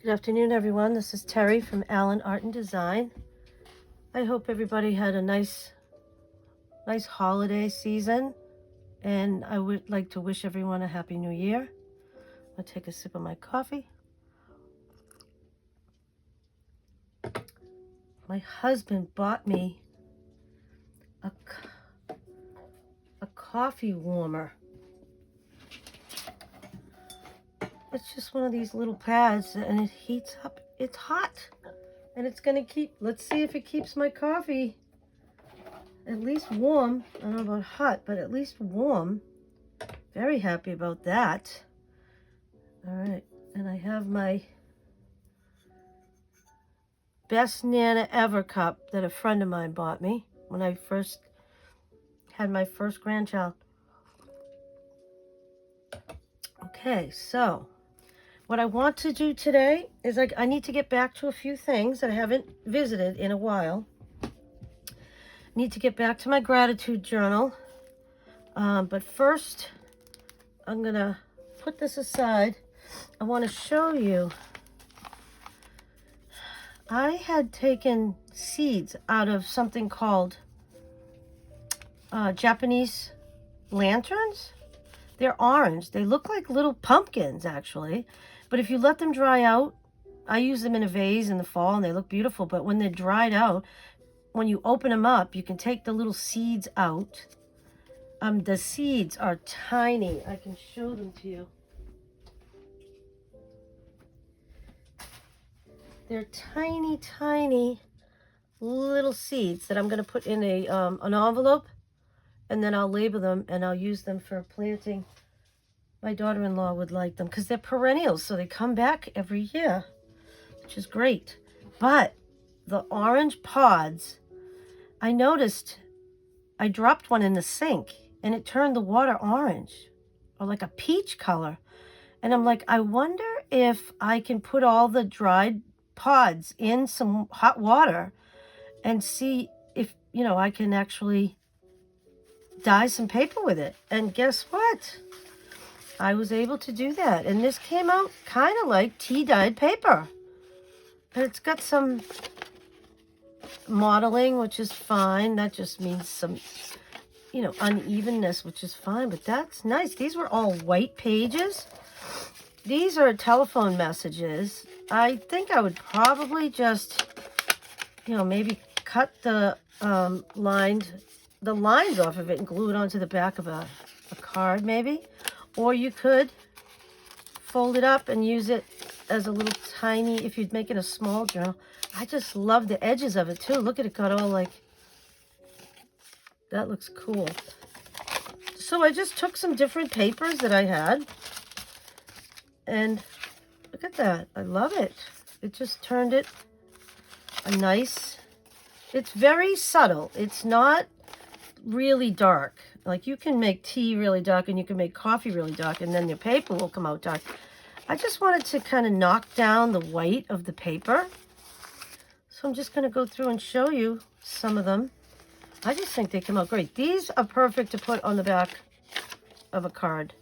Good afternoon, everyone. This is Terry from Allen Art and Design. I hope everybody had a nice holiday season, and I would like to wish everyone a happy new year. I'll take a sip of my coffee. My husband bought me a coffee warmer. It's just one of these little pads, and it heats up. It's hot, and it's gonna let's see if it keeps my coffee at least warm. I don't know about hot, but at least warm. Very happy about that. All right, and I have my best Nana ever cup that a friend of mine bought me when I first had my first grandchild. Okay, so what I want to do today is I need to get back to a few things that I haven't visited in a while. I need to get back to my gratitude journal. But first, I'm going to put this aside. I want to show you. I had taken seeds out of something called Japanese lanterns. They're orange. They look like little pumpkins, actually. But if you let them dry out, I use them in a vase in the fall, and they look beautiful. But when they're dried out, when you open them up, you can take the little seeds out. The seeds are tiny. I can show them to you. They're tiny, tiny little seeds that I'm going to put in an envelope, and then I'll label them, and I'll use them for planting. My daughter-in-law would like them because they're perennials, so they come back every year, which is great. But the orange pods, I noticed I dropped one in the sink, and it turned the water orange, or like a peach color. And I'm like, I wonder if I can put all the dried pods in some hot water and see if, I can actually dye some paper with it. And guess what? I was able to do that. And this came out kind of like tea-dyed paper. And it's got some modeling, which is fine. That just means some, unevenness, which is fine. But that's nice. These were all white pages. These are telephone messages. I think I would probably just, maybe cut the lines off of it and glue it onto the back of a card, maybe. Or you could fold it up and use it as a little tiny, if you'd make it a small journal. I just love the edges of it too. Look at it, got all like, that looks cool. So I just took some different papers that I had, and look at that. I love it. It just turned it a nice, it's very subtle. It's not really dark. Like, you can make tea really dark, and you can make coffee really dark, and then your paper will come out dark. I just wanted to kind of knock down the white of the paper. So I'm just going to go through and show you some of them. I just think they come out great. These are perfect to put on the back of a card.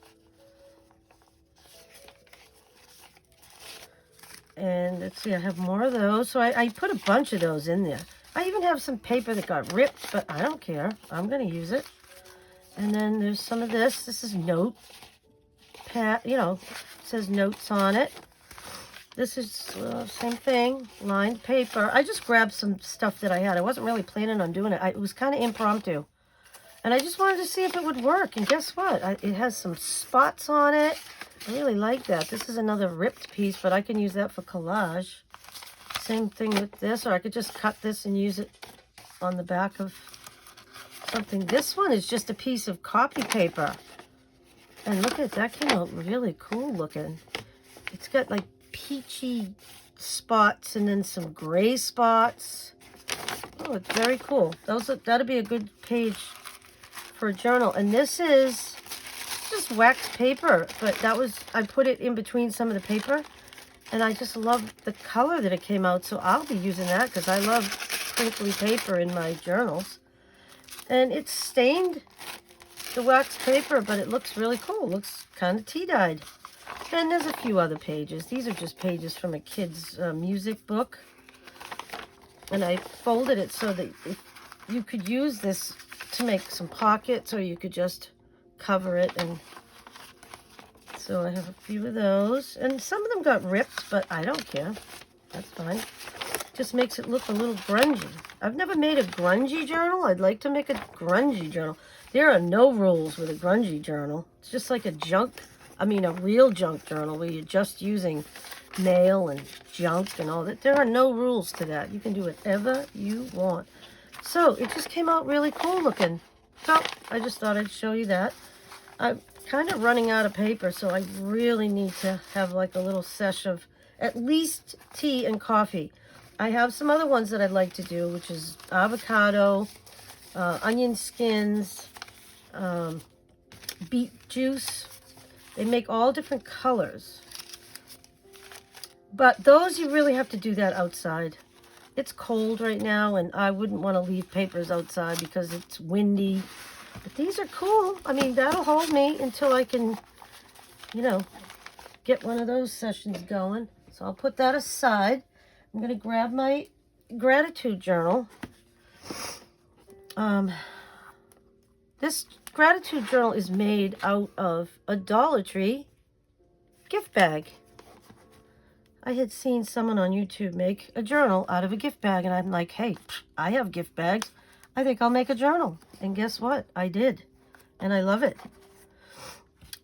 And let's see, I have more of those. So I put a bunch of those in there. I even have some paper that got ripped, but I don't care. I'm going to use it. And then there's some of this. This is note pad, it says notes on it. This is same thing, lined paper. I just grabbed some stuff that I had. I wasn't really planning on doing it. It was kind of impromptu. And I just wanted to see if it would work. And guess what? It has some spots on it. I really like that. This is another ripped piece, but I can use that for collage. Same thing with this, or I could just cut this and use it on the back of something. This one is just a piece of copy paper. And look at that, came out really cool looking. It's got like peachy spots and then some gray spots. Oh, it's very cool. That'll be a good page for a journal. And this is just wax paper, but I put it in between some of the paper, and I just love the color that it came out. So I'll be using that because I love crinkly paper in my journals. And it's stained, the wax paper, but it looks really cool. It looks kind of tea-dyed. And there's a few other pages. These are just pages from a kid's music book. And I folded it so that you could use this to make some pockets, or you could just cover it. And so I have a few of those. And some of them got ripped, but I don't care. That's fine. Just makes it look a little grungy. I've never made a grungy journal. I'd like to make a grungy journal. There are no rules with a grungy journal. It's just like a real junk journal where you're just using mail and junk and all that. There are no rules to that. You can do whatever you want. So it just came out really cool looking. So I just thought I'd show you that. I'm kind of running out of paper, so I really need to have like a little sesh of at least tea and coffee. I have some other ones that I'd like to do, which is avocado, onion skins, beet juice. They make all different colors. But those, you really have to do that outside. It's cold right now, and I wouldn't want to leave papers outside because it's windy. But these are cool. I mean, that'll hold me until I can, get one of those sessions going. So I'll put that aside. I'm going to grab my gratitude journal. This gratitude journal is made out of a Dollar Tree gift bag. I had seen someone on YouTube make a journal out of a gift bag, and I'm like, hey, I have gift bags. I think I'll make a journal. And guess what? I did. And I love it.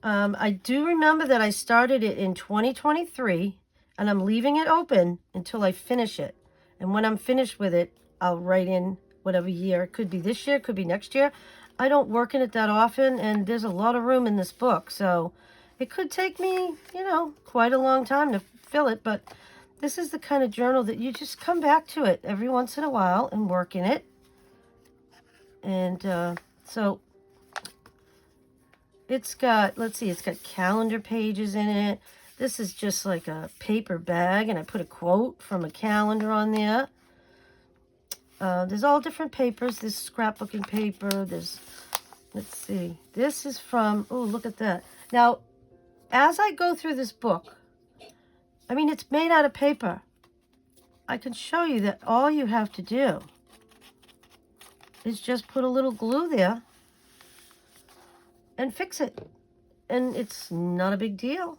I do remember that I started it in 2023, and I'm leaving it open until I finish it. And when I'm finished with it, I'll write in whatever year. It could be this year, it could be next year. I don't work in it that often, and there's a lot of room in this book. So it could take me, quite a long time to fill it. But this is the kind of journal that you just come back to it every once in a while and work in it. And so it's got, it's got calendar pages in it. This is just like a paper bag, and I put a quote from a calendar on there. There's all different papers. There's scrapbooking paper. There's, this is from, oh, look at that. Now, as I go through this book, it's made out of paper. I can show you that all you have to do is just put a little glue there and fix it. And it's not a big deal.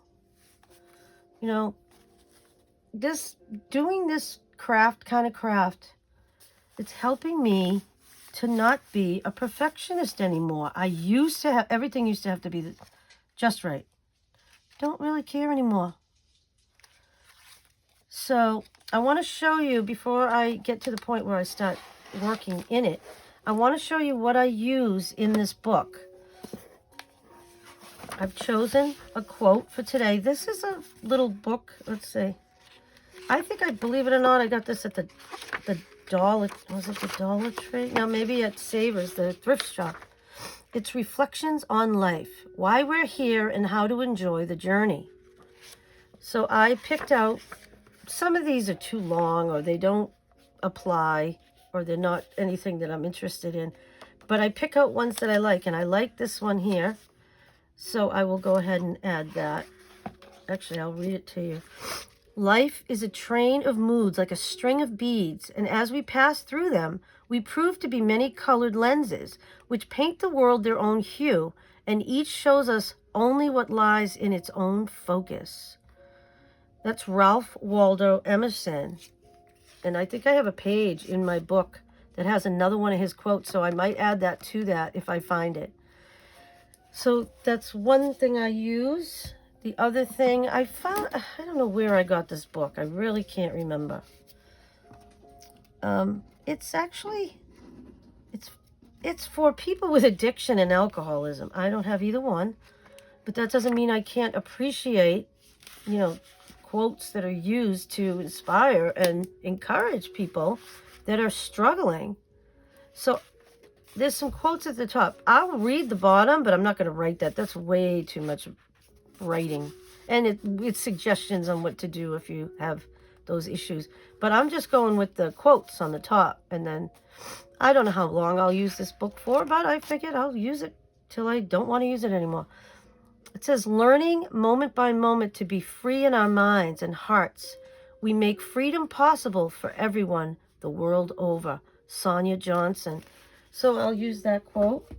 Doing this kind of craft, it's helping me to not be a perfectionist anymore. I used to have, everything used to have to be just right. Don't really care anymore. So I want to show you, before I get to the point where I start working in it, I want to show you what I use in this book. I've chosen a quote for today. This is a little book. Let's see. I think, believe it or not, I got this at the Dollar, was it the Dollar Tree? No, maybe at Savers, the thrift shop. It's Reflections on Life, Why We're Here and How to Enjoy the Journey. So I picked out, some of these are too long, or they don't apply, or they're not anything that I'm interested in. But I pick out ones that I like, and I like this one here. So I will go ahead and add that. Actually, I'll read it to you. Life is a train of moods like a string of beads, and as we pass through them, we prove to be many colored lenses, which paint the world their own hue, and each shows us only what lies in its own focus. That's Ralph Waldo Emerson. And I think I have a page in my book that has another one of his quotes, so I might add that to that if I find it. So that's one thing I use. The other thing I found, I don't know where I got this book. I really can't remember. It's actually, it's for people with addiction and alcoholism. I don't have either one, but that doesn't mean I can't appreciate, quotes that are used to inspire and encourage people that are struggling. So there's some quotes at the top. I'll read the bottom, but I'm not going to write that. That's way too much writing. And it's suggestions on what to do if you have those issues. But I'm just going with the quotes on the top. And then I don't know how long I'll use this book for, but I figured I'll use it till I don't want to use it anymore. It says, learning moment by moment to be free in our minds and hearts. We make freedom possible for everyone the world over. Sonia Johnson. So I'll use that quote.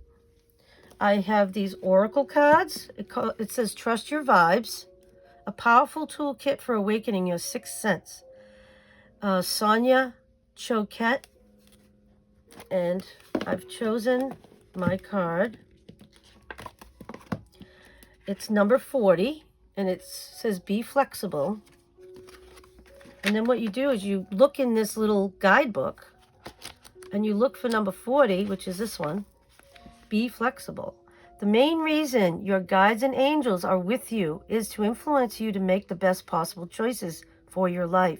I have these oracle cards. It says, trust your vibes. A powerful toolkit for awakening your sixth sense. Sonia Choquette. And I've chosen my card. It's number 40, and it says be flexible. And then what you do is you look in this little guidebook, and you look for number 40, which is this one. Be flexible. The main reason your guides and angels are with you is to influence you to make the best possible choices for your life.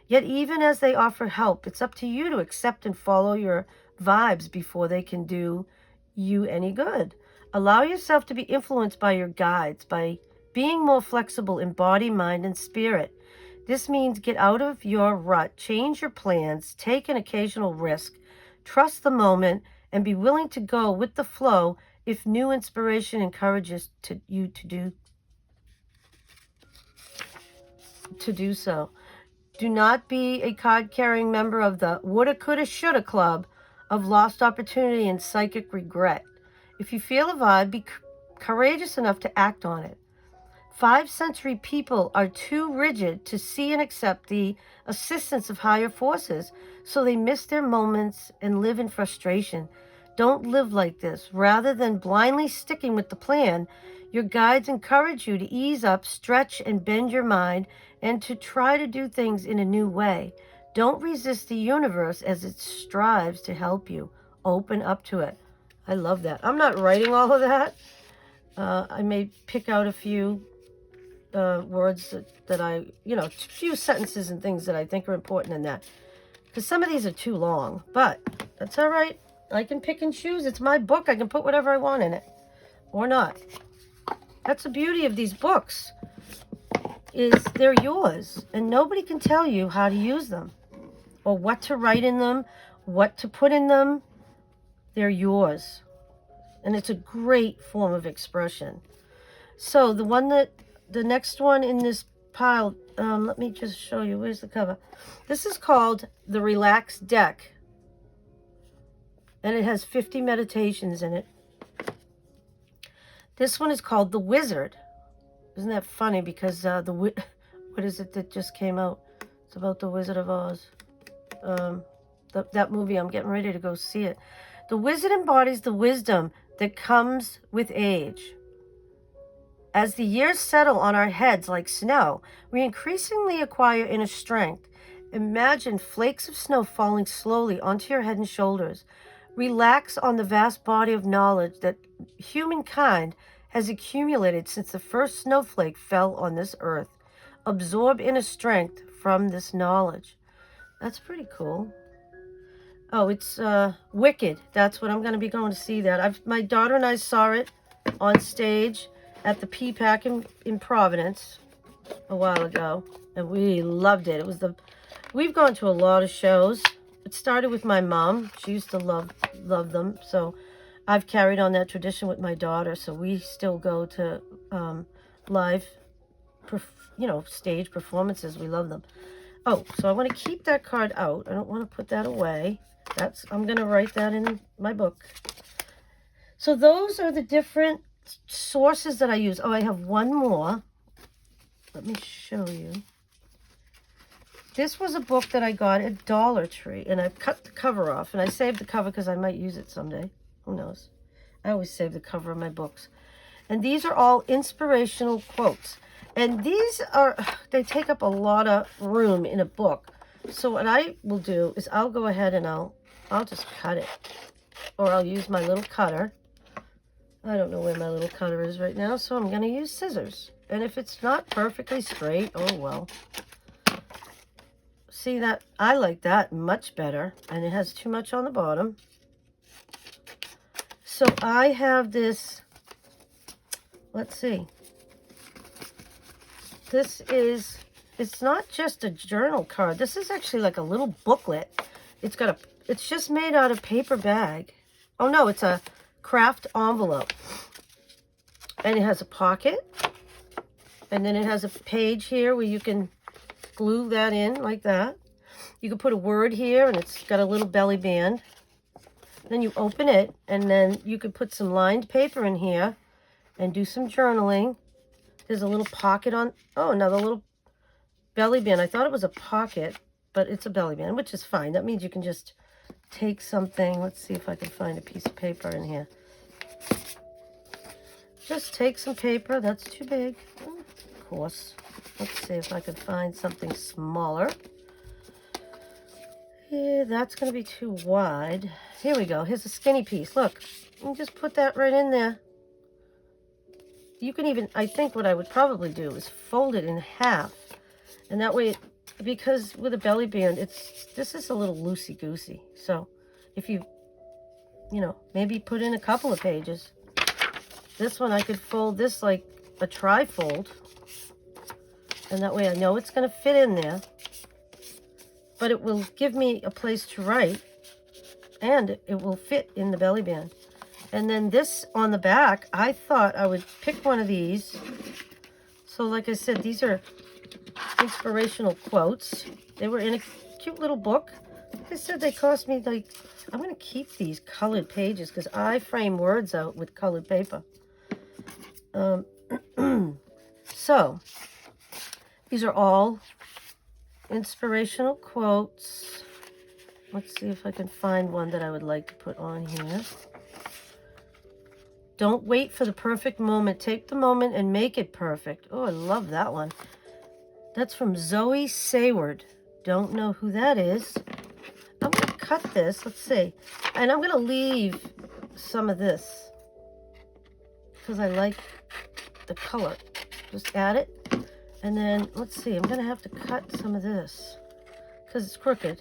Yet even as they offer help, it's up to you to accept and follow your vibes before they can do you any good. Allow yourself to be influenced by your guides by being more flexible in body, mind, and spirit. This means get out of your rut, change your plans, take an occasional risk, trust the moment, and be willing to go with the flow if new inspiration encourages you to do so. Do not be a card-carrying member of the woulda, coulda, shoulda club of lost opportunity and psychic regret. If you feel a vibe, be courageous enough to act on it. 5th century people are too rigid to see and accept the assistance of higher forces, so they miss their moments and live in frustration. Don't live like this. Rather than blindly sticking with the plan, your guides encourage you to ease up, stretch, and bend your mind, and to try to do things in a new way. Don't resist the universe as it strives to help you. Open up to it. I love that. I'm not writing all of that. I may pick out a few words that I, a few sentences and things that I think are important in that. Because some of these are too long, but that's all right. I can pick and choose. It's my book. I can put whatever I want in it or not. That's the beauty of these books, is they're yours, and nobody can tell you how to use them or what to write in them, what to put in them. They're yours, and it's a great form of expression. So the next one in this pile, let me just show you. Where's the cover? This is called the Relaxed Deck, and it has 50 meditations in it. This one is called The Wizard. Isn't that funny? Because what is it that just came out? It's about the Wizard of Oz. That movie, I'm getting ready to go see it. The wizard embodies the wisdom that comes with age. As the years settle on our heads like snow, we increasingly acquire inner strength. Imagine flakes of snow falling slowly onto your head and shoulders. Relax on the vast body of knowledge that humankind has accumulated since the first snowflake fell on this earth. Absorb inner strength from this knowledge. That's pretty cool. Oh, it's Wicked. That's what I'm going to be going to see that. My daughter and I saw it on stage at the P-PAC in Providence a while ago, and we loved it. We've gone to a lot of shows. It started with my mom. She used to love them, so I've carried on that tradition with my daughter. So we still go to live, stage performances. We love them. Oh, so I want to keep that card out. I don't want to put that away. I'm going to write that in my book. So those are the different sources that I use. Oh, I have one more. Let me show you. This was a book that I got at Dollar Tree, and I cut the cover off, and I saved the cover because I might use it someday. Who knows? I always save the cover of my books. And these are all inspirational quotes. And they take up a lot of room in a book. So what I will do is I'll go ahead and I'll just cut it. Or I'll use my little cutter. I don't know where my little cutter is right now, so I'm going to use scissors. And if it's not perfectly straight, oh well. See that? I like that much better. And it has too much on the bottom. So I have this, let's see. It's not just a journal card. This is actually like a little booklet. It's just made out of paper bag. Oh no, it's a craft envelope. And it has a pocket. And then it has a page here where you can glue that in like that. You can put a word here, and it's got a little belly band. Then you open it, and then you could put some lined paper in here and do some journaling. There's a little pocket on, oh, another little belly band. I thought it was a pocket, but it's a belly band, which is fine. That means you can just take something. Let's see if I can find a piece of paper in here. Just take some paper. That's too big, of course. Let's see if I can find something smaller. Yeah, that's going to be too wide. Here we go. Here's a skinny piece. Look, you can just put that right in there. You can even, I think what I would probably do is fold it in half. And that way, because with a belly band, this is a little loosey-goosey. So if you know, maybe put in a couple of pages. This one, I could fold this like a tri-fold. And that way I know it's going to fit in there. But it will give me a place to write. And it will fit in the belly band. And then this on the back, I thought I would pick one of these. So like I said, these are inspirational quotes. They were in a cute little book. Like I said, they cost me like, I'm going to keep these colored pages because I frame words out with colored paper. So, these are all inspirational quotes. Let's see if I can find one that I would like to put on here. Don't wait for the perfect moment. Take the moment and make it perfect. Oh, I love that one. That's from Zoe Sayward. Don't know who that is. I'm going to cut this. Let's see. And I'm going to leave some of this because I like the color. Just add it. And then, let's see. I'm going to have to cut some of this because it's crooked.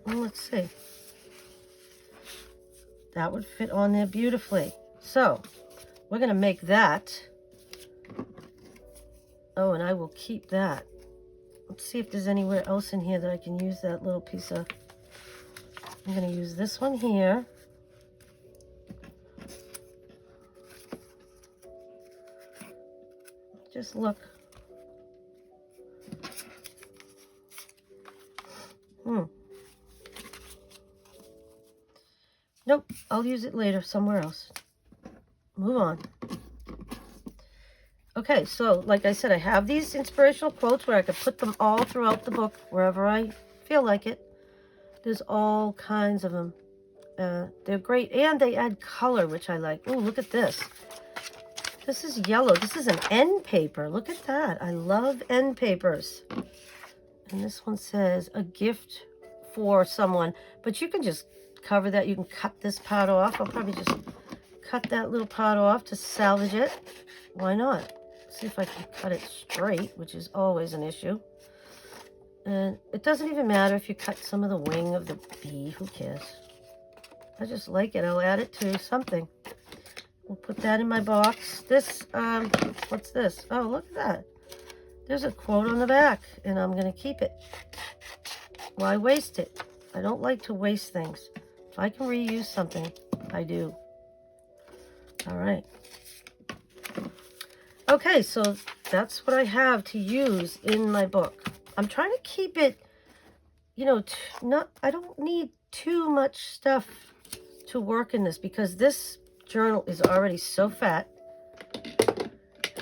Well, let's see. That would fit on there beautifully. So, we're going to make that. Oh, and I will keep that. Let's see if there's anywhere else in here that I can use that little piece of... I'm going to use this one here. Just look. Nope, I'll use it later somewhere else. Move on. Okay, so like I said, I have these inspirational quotes where I could put them all throughout the book, wherever I feel like it. There's all kinds of them. They're great, and they add color, which I like. Oh, look at this. This is yellow. This is an end paper. Look at that. I love end papers. And this one says, a gift for someone. But you can just cover that. You can cut this part off. I'll probably just cut that little part off to salvage it. Why not? See if I can cut it straight, which is always an issue. And it doesn't even matter if you cut some of the wing of the bee. Who cares? I just like it. I'll add it to something. We'll put that in my box. This, what's this? Oh, look at that. There's a quote on the back, and I'm going to keep it. Why waste it? I don't like to waste things. If I can reuse something, I do. All right. Okay, so that's what I have to use in my book. I'm trying to keep it, you know, I don't need too much stuff to work in this because this journal is already so fat.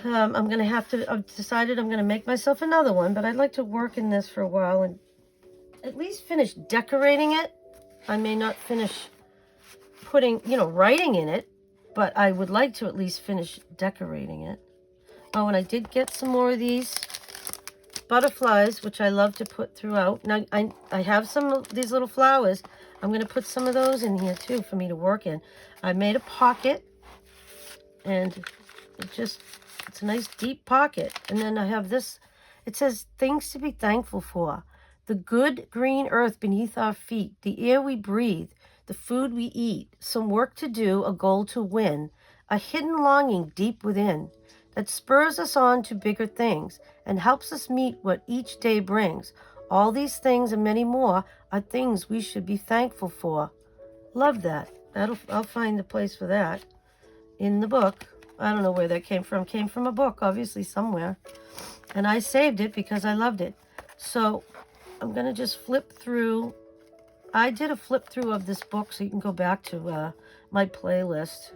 I'm going to have to, I've decided I'm going to make myself another one, but I'd like to work in this for a while and at least finish decorating it. I may not finish putting, you know, writing in it, but I would like to at least finish decorating it. Oh, and I did get some more of these butterflies, which I love to put throughout. Now, I have some of these little flowers. I'm going to put some of those in here, too, for me to work in. I made a pocket, and it's a nice deep pocket. And then I have this. It says, things to be thankful for. The good green earth beneath our feet, the air we breathe, the food we eat, some work to do, a goal to win, a hidden longing deep within that spurs us on to bigger things and helps us meet what each day brings. All these things and many more are things we should be thankful for. Love that. I'll find the place for that. in the book. I don't know where that came from. Came from a book, obviously, somewhere. And I saved it because I loved it. So I'm going to just flip through. I did a flip through of this book so you can go back to my playlist.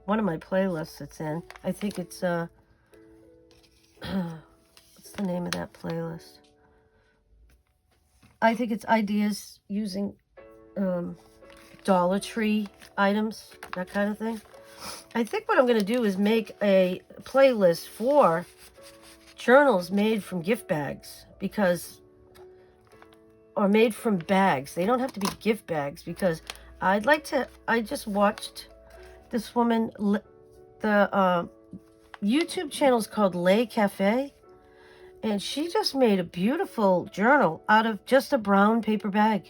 One of my playlists it's in. I think it's, what's the name of that playlist? I think it's ideas using Dollar Tree items, that kind of thing. I think what I'm going to do is make a playlist for journals made from gift bags or made from bags. They don't have to be gift bags because I just watched this woman, the YouTube channel is called Lay Cafe, and she just made a beautiful journal out of just a brown paper bag.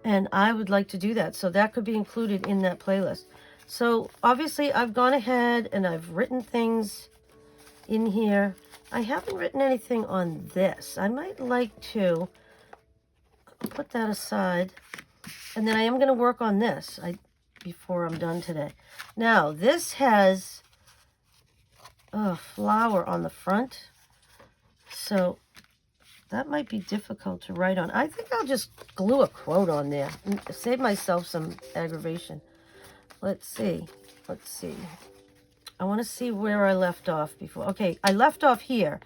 And I would like to do that. So that could be included in that playlist. So obviously I've gone ahead and I've written things in here. I haven't written anything on this. I might like to put that aside. And then I am going to work on this before I'm done today. Now this has a flower on the front. So that might be difficult to write on. I think I'll just glue a quote on there and save myself some aggravation. Let's see. I want to see where I left off before. Okay, I left off here.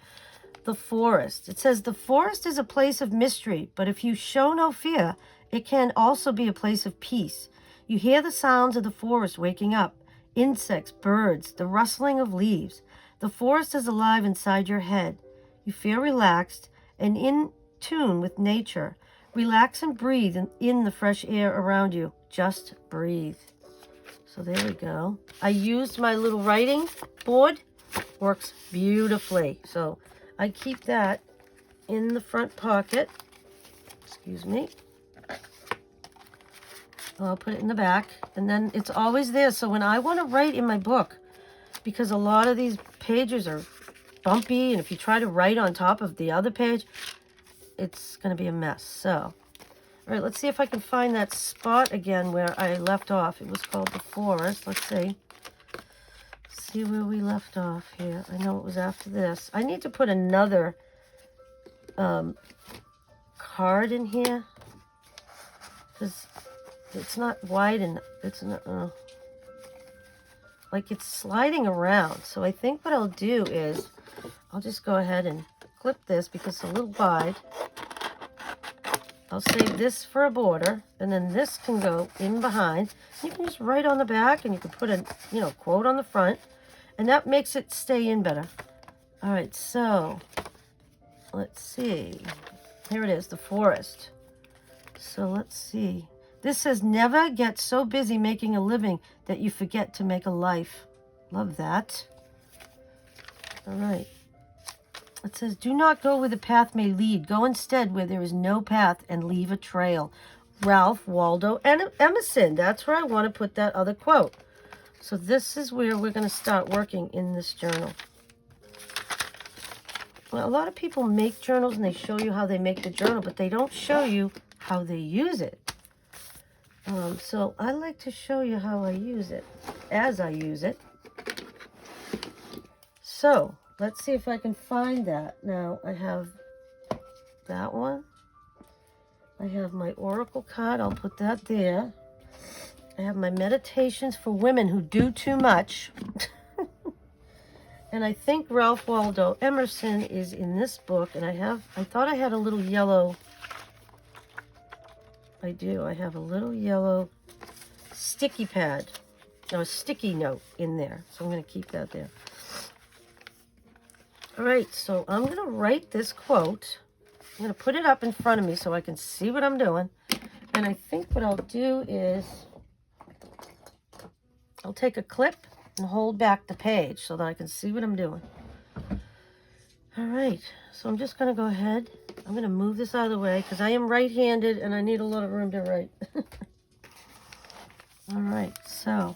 The forest. It says, the forest is a place of mystery, but if you show no fear, it can also be a place of peace. You hear the sounds of the forest waking up. Insects, birds, the rustling of leaves. The forest is alive inside your head. You feel relaxed and in tune with nature. Relax and breathe in the fresh air around you. Just breathe. So there we go. I used my little writing board. Works beautifully. So I keep that in the front pocket. Excuse me. I'll put it in the back. And then it's always there. So when I want to write in my book, because a lot of these pages are bumpy, and if you try to write on top of the other page, it's going to be a mess. So, all right, let's see if I can find that spot again where I left off. It was called the forest. Let's see. See where we left off here. I know it was after this. I need to put another card in here because it's not wide enough. It's not like it's sliding around. So I think what I'll do is I'll just go ahead and clip this because it's a little wide. I'll save this for a border, and then this can go in behind. You can just write on the back, and you can put a quote on the front, and that makes it stay in better. All right, so let's see. Here it is, the forest. So let's see. This says, never get so busy making a living that you forget to make a life. Love that. All right. It says, do not go where the path may lead. Go instead where there is no path and leave a trail. Ralph Waldo Emerson. That's where I want to put that other quote. So this is where we're going to start working in this journal. Well, a lot of people make journals and they show you how they make the journal, but they don't show you how they use it. So I like to show you how I use it, as I use it. So let's see if I can find that. Now I have that one. I have my oracle card. I'll put that there. I have my meditations for women who do too much. And I think Ralph Waldo Emerson is in this book. And I thought I had a little yellow. I do. I have a little yellow sticky pad. No, a sticky note in there. So I'm going to keep that there. All right. So I'm going to write this quote. I'm going to put it up in front of me so I can see what I'm doing. And I think what I'll do is I'll take a clip and hold back the page so that I can see what I'm doing. All right. So I'm just going to go ahead. I'm going to move this out of the way because I am right-handed and I need a lot of room to write. All right, so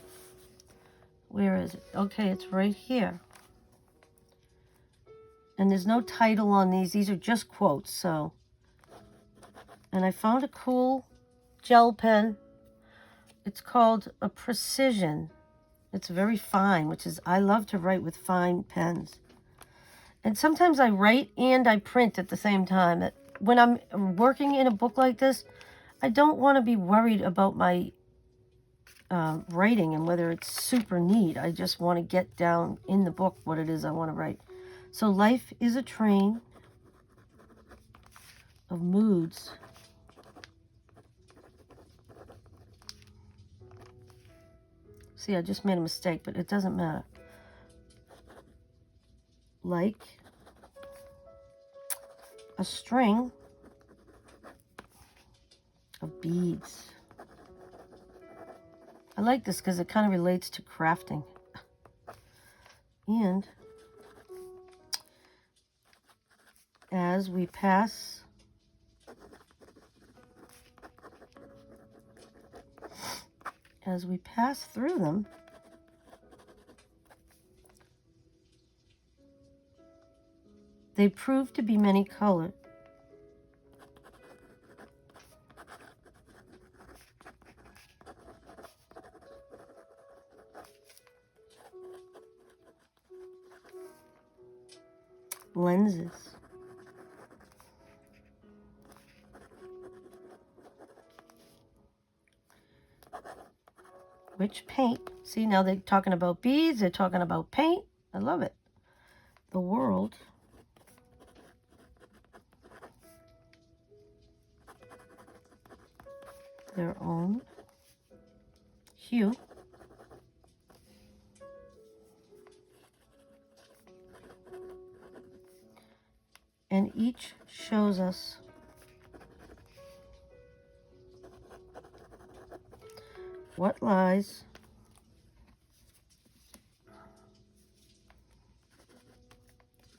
where is it? Okay, it's right here. And there's no title on these. These are just quotes, so. And I found a cool gel pen. It's called a Precision. It's very fine, which is, I love to write with fine pens. And sometimes I write and I print at the same time. When I'm working in a book like this, I don't want to be worried about my writing and whether it's super neat. I just want to get down in the book what it is I want to write. So life is a train of moods. See, I just made a mistake, but it doesn't matter. Like a string of beads. I like this because it kind of relates to crafting. And as we pass through them, they prove to be many colored. Lenses. Which paint. See, now they're talking about beads, they're talking about paint. I love it. The world their own hue and each shows us what lies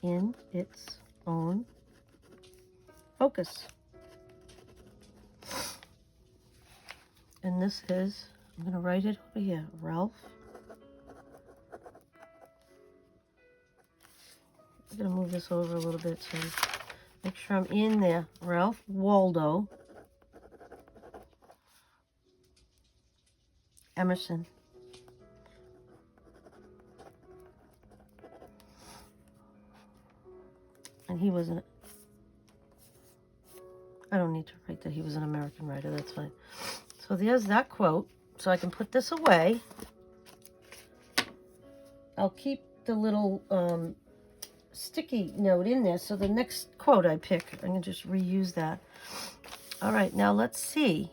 in its own focus. And this is, I'm going to write it over here, Ralph. I'm going to move this over a little bit so make sure I'm in there. Ralph Waldo Emerson. And he was an, I don't need to write that he was an American writer, that's fine. So there's that quote. So I can put this away. I'll keep the little sticky note in there. So the next quote I pick, I can just reuse that. All right, now let's see.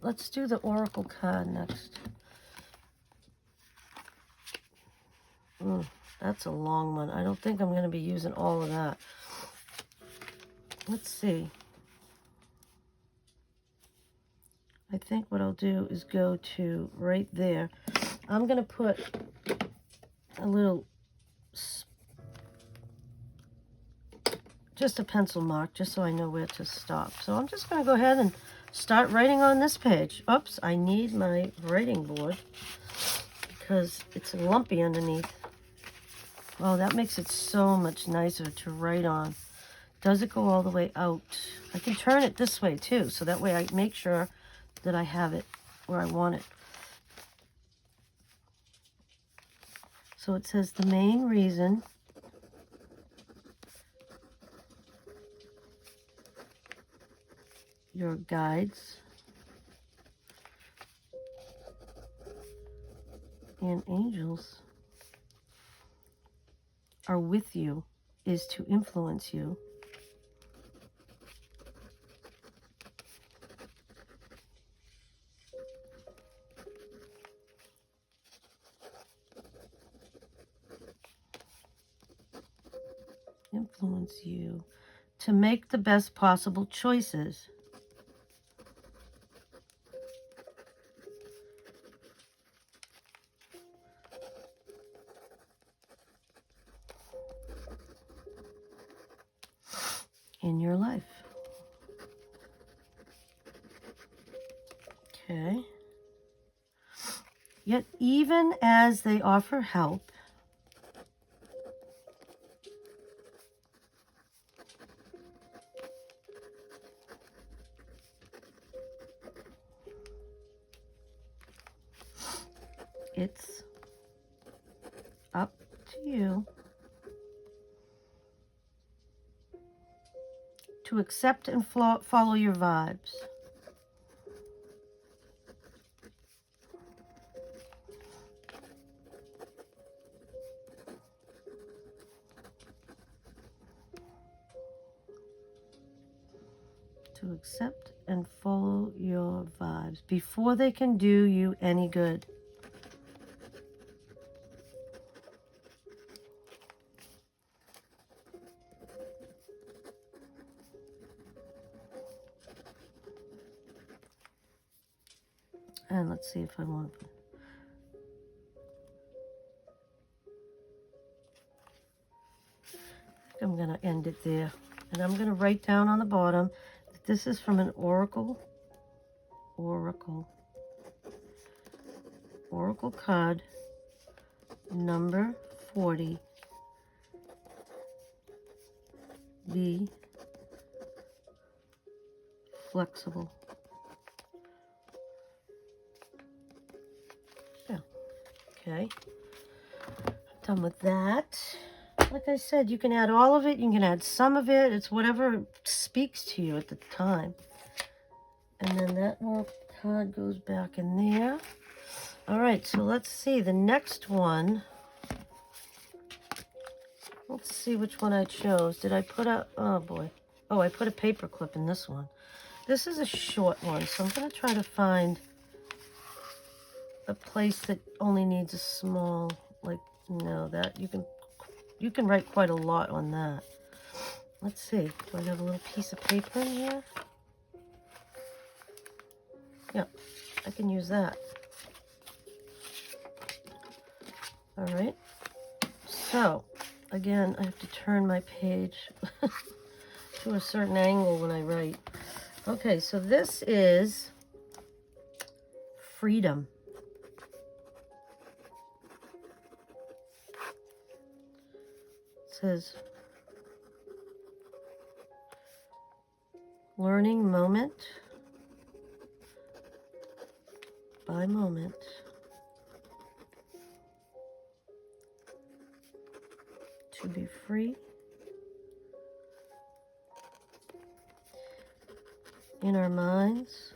Let's do the Oracle card next. That's a long one. I don't think I'm going to be using all of that. Let's see. I think what I'll do is go to right there. I'm going to put a little, just a pencil mark, just so I know where to stop. So I'm just going to go ahead and start writing on this page. Oops, I need my writing board because it's lumpy underneath. Oh, that makes it so much nicer to write on. Does it go all the way out? I can turn it this way too, so that way I make sure that I have it where I want it. So it says the main reason your guides and angels are with you is to influence you. Influence you to make the best possible choices. In your life. Okay. Yet even as they offer help, It's up to you to accept and follow your vibes. To accept and follow your vibes before they can do you any good. And let's see if I want to. I'm going to end it there. And I'm going to write down on the bottom that this is from an oracle card number 40. Be flexible. Yeah. Okay. Done with that. Like I said, you can add all of it. You can add some of it. It's whatever speaks to you at the time. And then that oracle card goes back in there. All right, so let's see. The next one. Let's see which one I chose. Did I put a... Oh, boy. Oh, I put a paper clip in this one. This is a short one, so I'm going to try to find a place that only needs a small... Like, no, that... You can write quite a lot on that. Let's see. Do I have a little piece of paper in here? Yeah, I can use that. All right. So, again, I have to turn my page to a certain angle when I write. Okay, so this is freedom. It says, learning moment by moment. To be free in our minds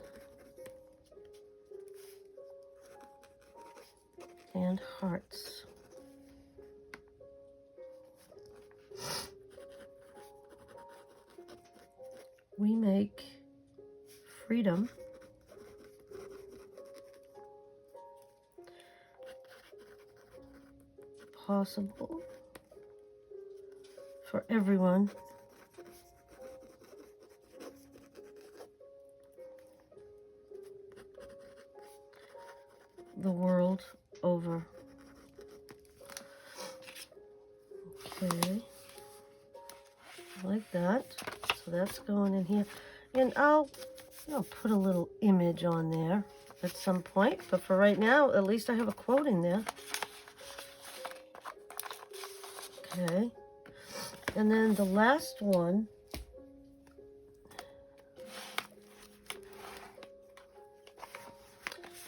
and hearts. We make freedom possible for everyone the world over. Okay, like that. So that's going in here, and I'll put a little image on there at some point, but for right now, at least I have a quote in there. Okay. And then the last one,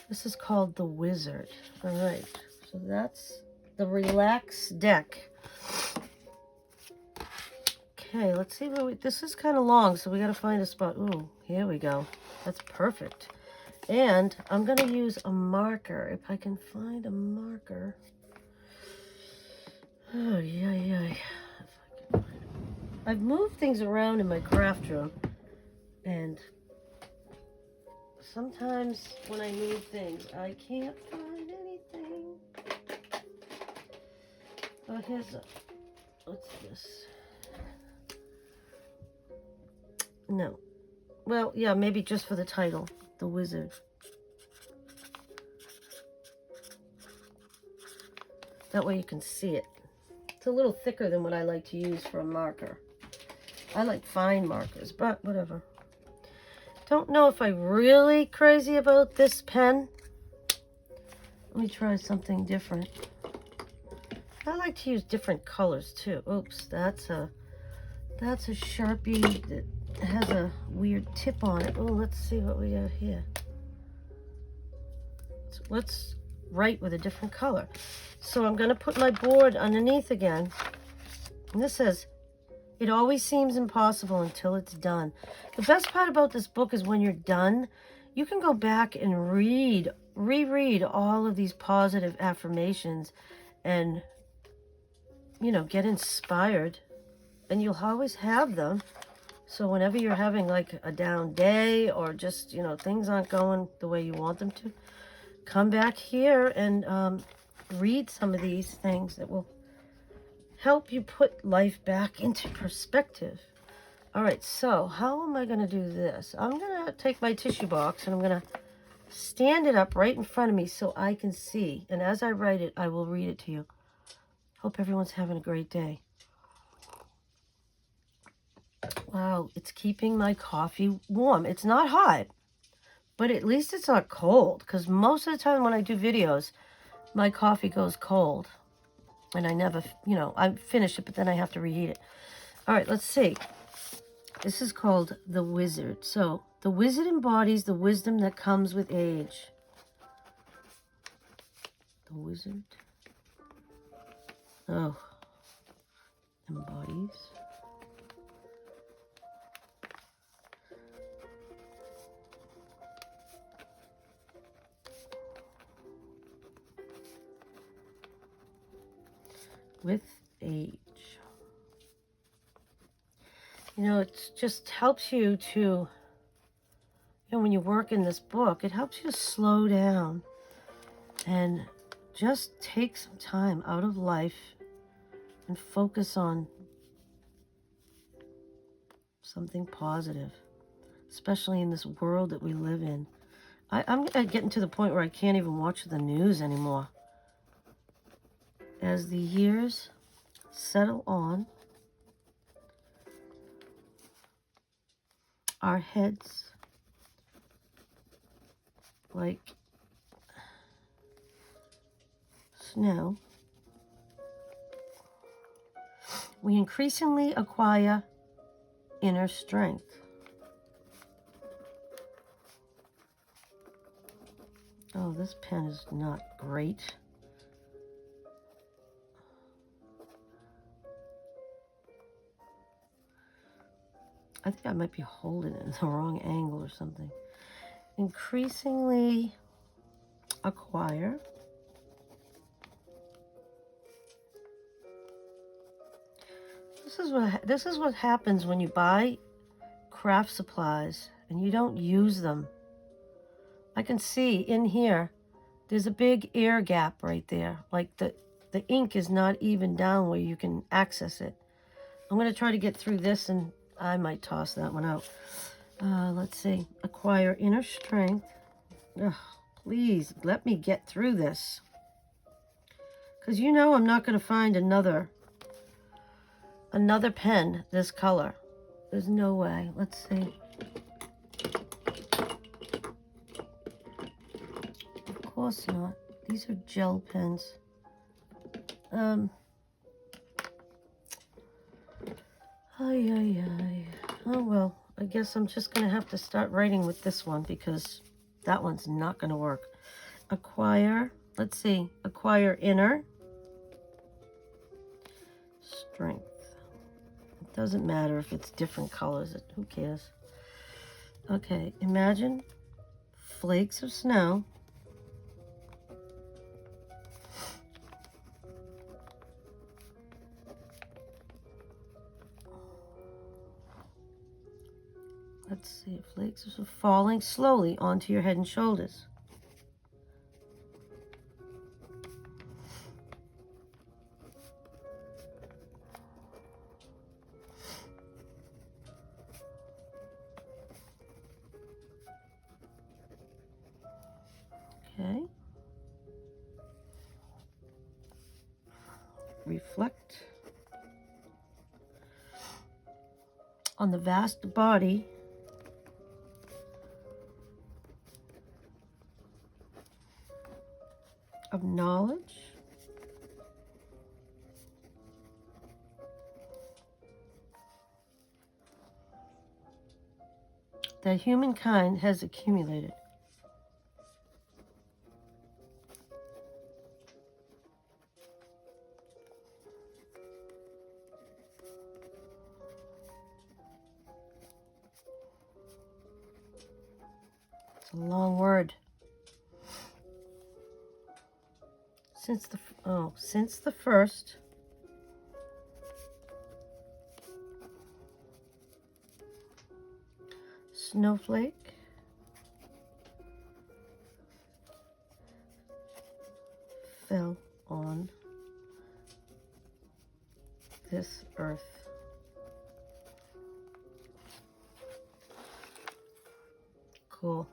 this is called the Wizard. All right, so that's the Relax deck. Okay, let's see where this is kind of long, so we got to find a spot. Ooh, here we go. That's perfect. And I'm going to use a marker, if I can find a marker. Oh, yeah. I've moved things around in my craft room, and sometimes when I move things, I can't find anything. Oh, what's this? No. Well, yeah, maybe just for the title, The Wizard. That way you can see it. It's a little thicker than what I like to use for a marker. I like fine markers, but whatever. Don't know if I'm really crazy about this pen. Let me try something different. I like to use different colors too. Oops, that's a Sharpie that has a weird tip on it. Oh, let's see what we got here. So let's write with a different color. So I'm going to put my board underneath again. And this says, it always seems impossible until it's done. The best part about this book is when you're done, you can go back and reread all of these positive affirmations and, you know, get inspired. And you'll always have them. So whenever you're having like a down day or just, you know, things aren't going the way you want them to, come back here and read some of these things that will help you put life back into perspective. All right, so how am I going to do this? I'm going to take my tissue box and I'm going to stand it up right in front of me so I can see. And as I write it, I will read it to you. Hope everyone's having a great day. Wow, it's keeping my coffee warm. It's not hot, but at least it's not cold, because most of the time when I do videos, my coffee goes cold. And I never, you know, I finish it, but then I have to reheat it. All right, let's see. This is called The Wizard. So, the wizard embodies the wisdom that comes with age. The wizard. Oh. Embodies. With age. You know, it just helps you to, you know, when you work in this book, it helps you to slow down and just take some time out of life and focus on something positive, especially in this world that we live in. I'm getting to the point where I can't even watch the news anymore. As the years settle on, our heads, like snow, we increasingly acquire inner strength. Oh, this pen is not great. I think I might be holding it in the wrong angle or something. Increasingly acquire this is what happens when you buy craft supplies and you don't use them. I can see in here there's a big air gap right there, like the ink is not even down where you can access it. I'm going to try to get through this, and I might toss that one out. Let's see. Acquire inner strength. Ugh, please let me get through this, because you know I'm not going to find another pen this color. There's no way. Let's see. Of course not. These are gel pens. Oh well, I guess I'm just gonna have to start writing with this one, because that one's not gonna work. Acquire, let's see, acquire inner strength. It doesn't matter if it's different colors, who cares? Okay, imagine flakes of snow let's see, flakes are falling slowly onto your head and shoulders. Okay. Reflect on the vast body of knowledge that humankind has accumulated. It's a long word. Since the first snowflake fell on this earth. Cool.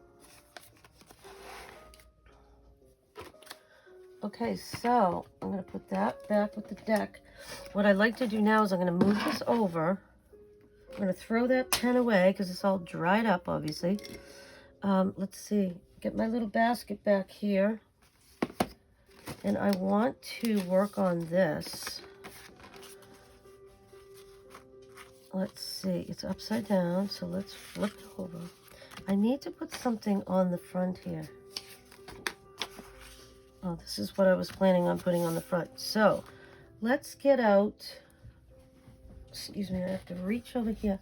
Okay, so I'm going to put that back with the deck. What I'd like to do now is I'm going to move this over. I'm going to throw that pen away because it's all dried up, obviously. Let's see. Get my little basket back here. And I want to work on this. Let's see. It's upside down, so let's flip it over. I need to put something on the front here. Oh, this is what I was planning on putting on the front. So, let's get out. Excuse me, I have to reach over here.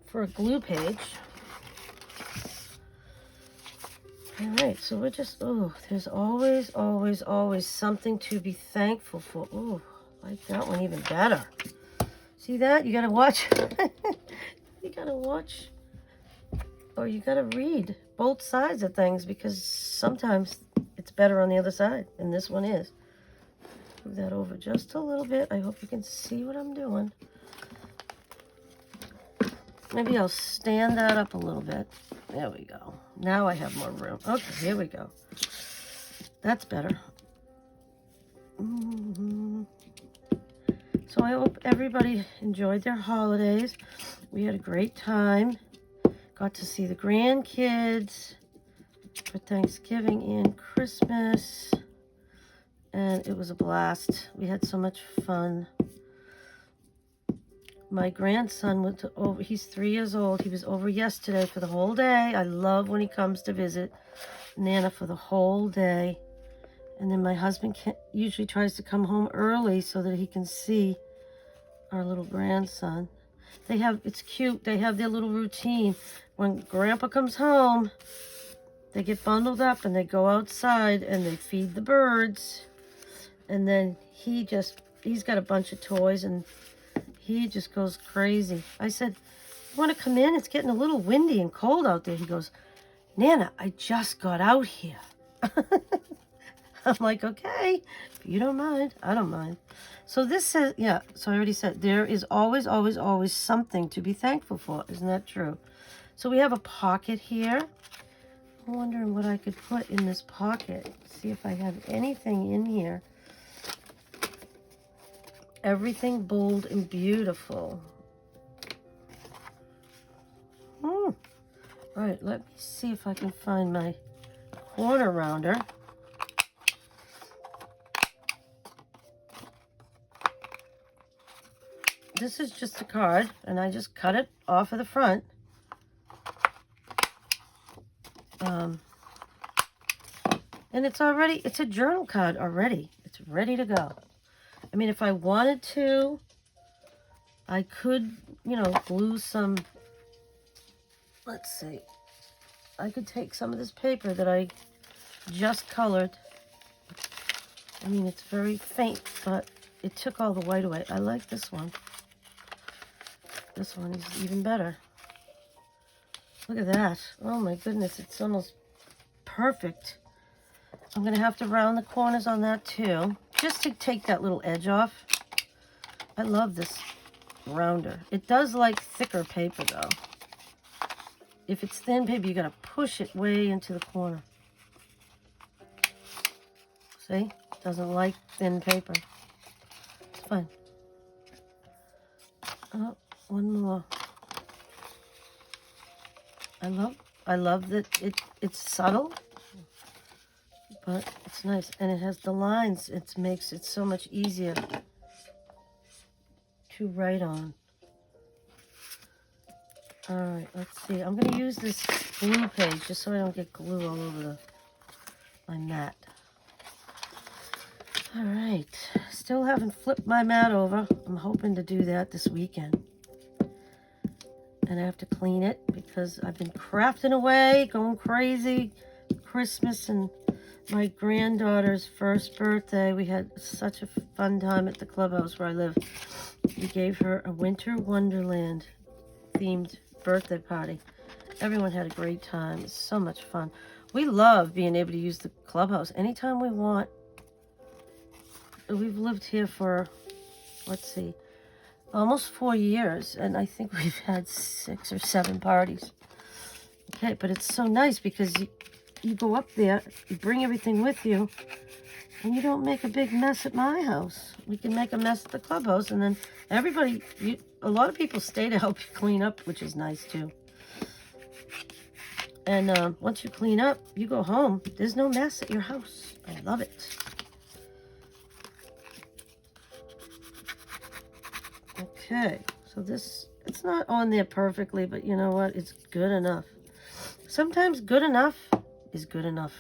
For a glue page. All right, so we're just, there's always, always, always something to be thankful for. Oh, I like that one even better. See that? You got to watch. You got to watch. Or you got to read both sides of things because sometimes it's better on the other side, and this one is. Move that over just a little bit. I hope you can see what I'm doing. Maybe I'll stand that up a little bit. There we go. Now I have more room. Okay, here we go. That's better. So I hope everybody enjoyed their holidays. We had a great time. Got to see the grandkids for Thanksgiving and Christmas. And it was a blast. We had so much fun. My grandson went over, he's 3 years old. He was over yesterday for the whole day. I love when he comes to visit Nana for the whole day. And then my husband usually tries to come home early so that he can see our little grandson. It's cute. They have their little routine. When Grandpa comes home, they get bundled up and they go outside and they feed the birds. And then he's got a bunch of toys and he just goes crazy. I said, you want to come in? It's getting a little windy and cold out there. He goes, Nana, I just got out here. I'm like, okay, if you don't mind, I don't mind. So this says, so I already said, there is always, always, always something to be thankful for. Isn't that true? So we have a pocket here. I'm wondering what I could put in this pocket. See if I have anything in here. Everything bold and beautiful. All right, let me see if I can find my corner rounder. This is just a card, and I just cut it off of the front. And it's a journal card already. It's ready to go. I mean, if I wanted to, I could, glue some, let's see. I could take some of this paper that I just colored. I mean, it's very faint, but it took all the white away. I like this one. This one is even better. Look at that. Oh my goodness, it's almost perfect. I'm going to have to round the corners on that too, just to take that little edge off. I love this rounder. It does like thicker paper though. If it's thin paper, you got to push it way into the corner. See? It doesn't like thin paper. It's fine. Oh, one more. I love that it's subtle, but it's nice, and it has the lines. It makes it so much easier to write on. All right, let's see. I'm going to use this glue page just so I don't get glue all over my mat. All right, still haven't flipped my mat over. I'm hoping to do that this weekend. And I have to clean it because I've been crafting away, going crazy. Christmas and my granddaughter's first birthday. We had such a fun time at the clubhouse where I live. We gave her a Winter Wonderland themed birthday party. Everyone had a great time. It's so much fun. We love being able to use the clubhouse anytime we want. We've lived here for, let's see, almost 4 years, and I think we've had 6 or 7 parties. Okay, but it's so nice because you go up there, you bring everything with you, and you don't make a big mess at my house. We can make a mess at the clubhouse, and then everybody, a lot of people stay to help you clean up, which is nice too. And once you clean up, you go home. There's no mess at your house. I love it. Okay, so this, it's not on there perfectly, but you know what? It's good enough. Sometimes good enough is good enough.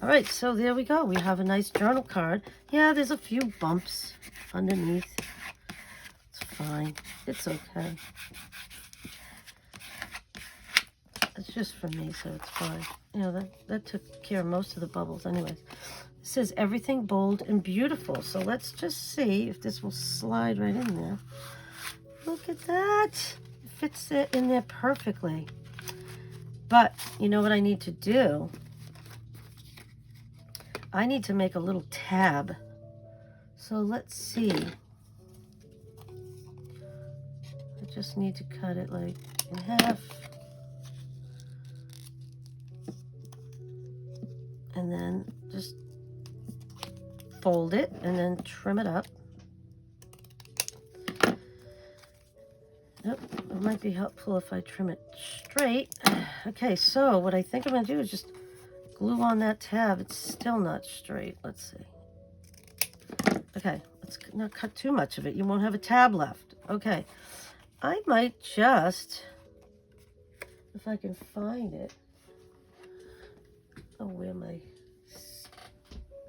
All right, so there we go. We have a nice journal card. Yeah, there's a few bumps underneath. It's fine. It's okay. It's just for me, so it's fine. You know, that took care of most of the bubbles anyways. It says everything bold and beautiful. So let's just see if this will slide right in there. Look at that. It fits it in there perfectly. But you know what I need to do? I need to make a little tab. So let's see. I just need to cut it like in half. And then just fold it and then trim it up. Yep, it might be helpful if I trim it straight. Okay, so what I think I'm going to do is just glue on that tab. It's still not straight. Let's see. Okay, let's not cut too much of it. You won't have a tab left. Okay, I might just, if I can find it, oh, where my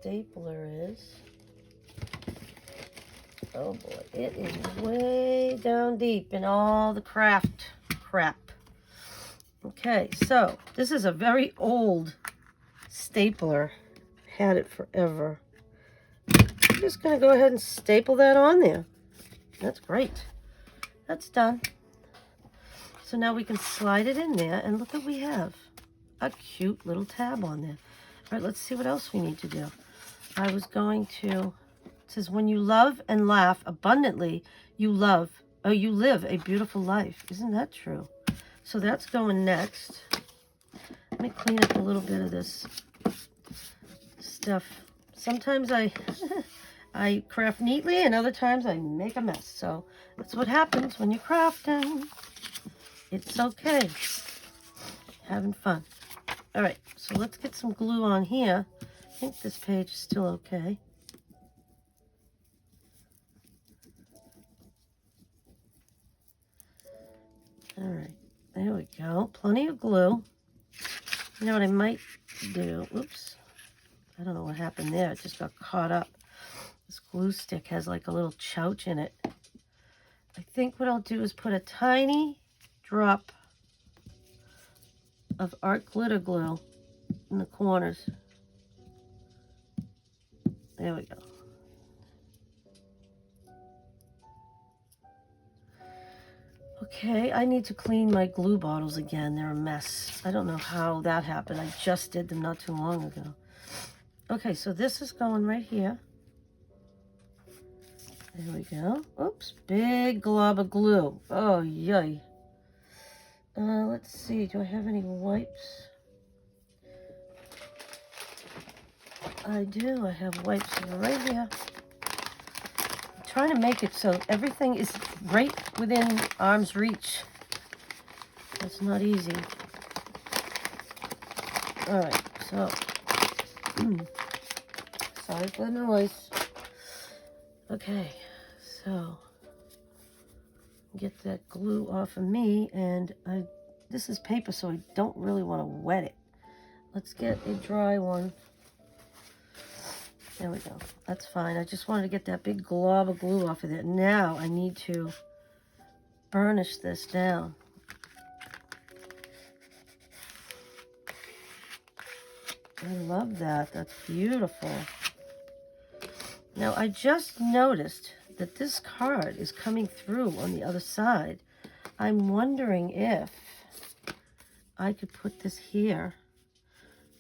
stapler is. Oh boy, it is way down deep in all the craft crap. Okay, so this is a very old stapler. Had it forever. I'm just going to go ahead and staple that on there. That's great. That's done. So now we can slide it in there, and look what we have. A cute little tab on there. All right, let's see what else we need to do. I was going to, it says, when you love and laugh abundantly, you live a beautiful life. Isn't that true? So that's going next. Let me clean up a little bit of this stuff. Sometimes I I craft neatly, and other times I make a mess. So that's what happens when you're crafting. It's okay. Having fun. All right, so let's get some glue on here. I think this page is still okay. All right, there we go. Plenty of glue. You know what I might do? Oops. I don't know what happened there. It just got caught up. This glue stick has like a little chouch in it. I think what I'll do is put a tiny drop of art glitter glue in the corners. There we go. Okay, I need to clean my glue bottles again. They're a mess. I don't know how that happened. I just did them not too long ago. Okay, so this is going right here. There we go. Oops, big glob of glue. Oh, yay. Let's see, do I have any wipes? I do, I have wipes right here. I'm trying to make it so everything is right within arm's reach. That's not easy. All right, so, sorry for the noise. Okay, so get that glue off of me, and this is paper, so I don't really want to wet it. Let's get a dry one. There we go. That's fine. I just wanted to get that big glob of glue off of it. Now I need to burnish this down. I love that. That's beautiful. Now, I just noticed that this card is coming through on the other side. I'm wondering if I could put this here.